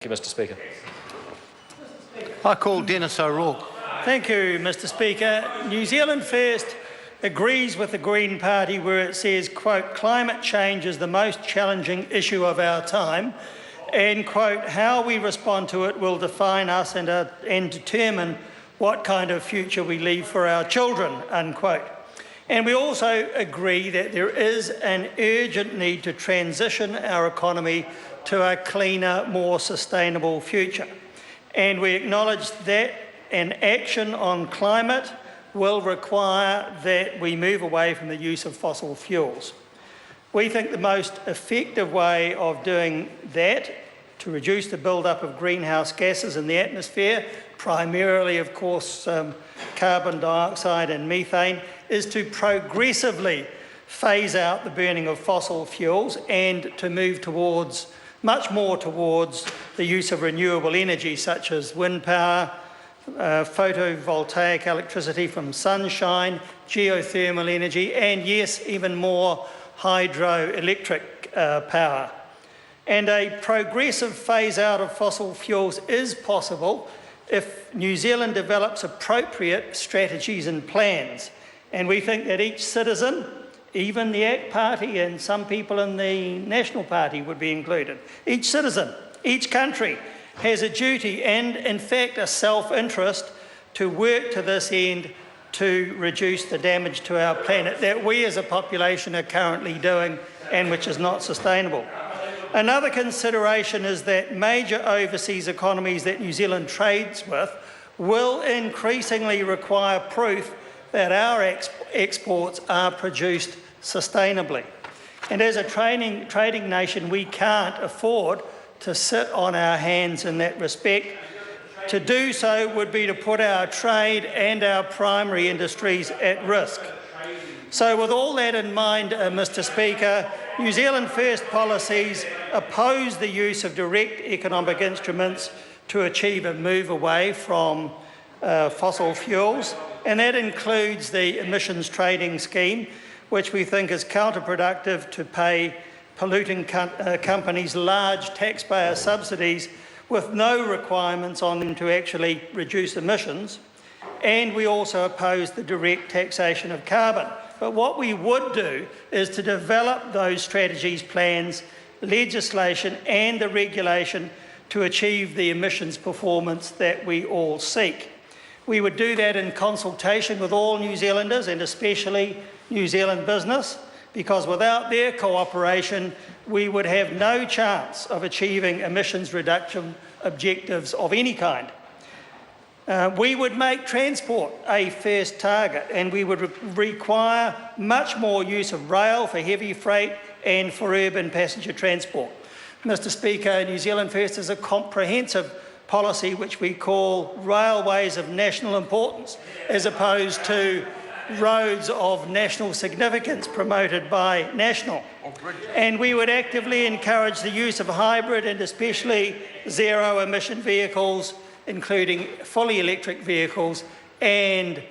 Thank you, Mr. Speaker. I call Dennis O'Rourke. Thank you, Mr. Speaker. New Zealand First agrees with the Green Party where it says, quote, climate change is the most challenging issue of our time, and, quote, how we respond to it will define us and determine what kind of future we leave for our children, unquote. And we also agree that there is an urgent need to transition our economy to a cleaner, more sustainable future. And we acknowledge that an action on climate will require that we move away from the use of fossil fuels. We think the most effective way of doing that, to reduce the build-up of greenhouse gases in the atmosphere, primarily, of course, carbon dioxide and methane, is to progressively phase out the burning of fossil fuels and to move towards much more towards the use of renewable energy such as wind power, photovoltaic electricity from sunshine, geothermal energy, and yes, even more hydroelectric power. And a progressive phase out of fossil fuels is possible if New Zealand develops appropriate strategies and plans. And we think that each citizen, even the ACT Party and some people in the National Party would be included. Each citizen, each country has a duty and, in fact, a self-interest to work to this end to reduce the damage to our planet that we as a population are currently doing and which is not sustainable. Another consideration is that major overseas economies that New Zealand trades with will increasingly require proof that our exports are produced sustainably. And as a trading nation, we can't afford to sit on our hands in that respect. To do so would be to put our trade and our primary industries at risk. So with all that in mind, Mr. Speaker, New Zealand First policies oppose the use of direct economic instruments to achieve a move away from fossil fuels, and that includes the emissions trading scheme, which we think is counterproductive to pay polluting companies large taxpayer subsidies with no requirements on them to actually reduce emissions. And we also oppose the direct taxation of carbon. But what we would do is to develop those strategies, plans, legislation and the regulation to achieve the emissions performance that we all seek. We would do that in consultation with all New Zealanders and especially New Zealand business, because without their cooperation, we would have no chance of achieving emissions reduction objectives of any kind. We would make transport a first target, and we would require much more use of rail for heavy freight and for urban passenger transport. Mr. Speaker, New Zealand First is a comprehensive policy which we call railways of national importance, as opposed to roads of national significance promoted by National. And we would actively encourage the use of hybrid and especially zero-emission vehicles, including fully electric vehicles, and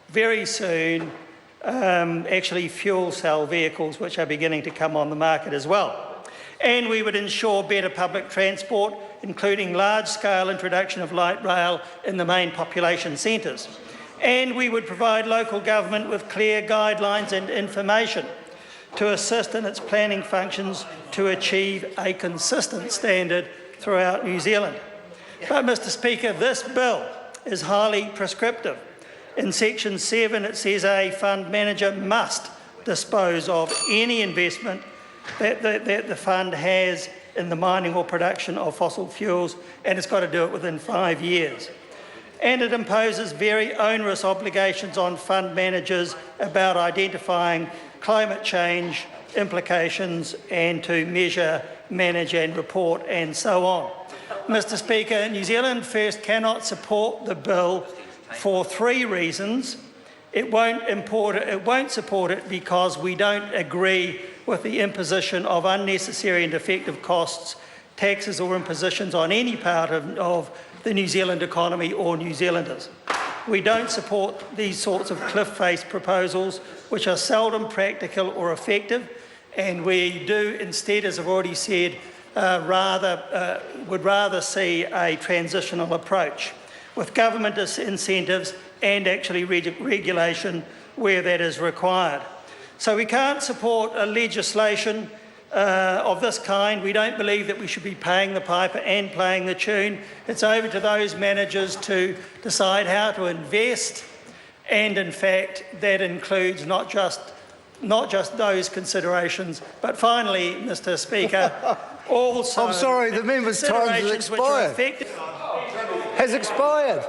very soon actually fuel cell vehicles, which are beginning to come on the market as well. And we would ensure better public transport, including large-scale introduction of light rail in the main population centres. And we would provide local government with clear guidelines and information to assist in its planning functions to achieve a consistent standard throughout New Zealand. But, Mr. Speaker, this bill is highly prescriptive. In section 7, it says a fund manager must dispose of any investment that the fund has in the mining or production of fossil fuels, and it's got to do it within 5 years. And it imposes very onerous obligations on fund managers about identifying climate change implications and to measure, manage and report and so on. Mr. Speaker, New Zealand First cannot support the bill for 3 reasons. It won't support it because we don't agree with the imposition of unnecessary and defective costs, taxes or impositions on any part of the New Zealand economy or New Zealanders. We don't support these sorts of cliff-face proposals, which are seldom practical or effective, and we do instead, as I've already said, would rather see a transitional approach with government incentives and actually regulation where that is required. So we can't support a legislation of this kind. We don't believe that we should be paying the piper and playing the tune. It's over to those managers to decide how to invest, and in fact that includes not just those considerations, but finally, Mr. Speaker, also I'm sorry, the member's time has considerations which are expired. effective. Has expired.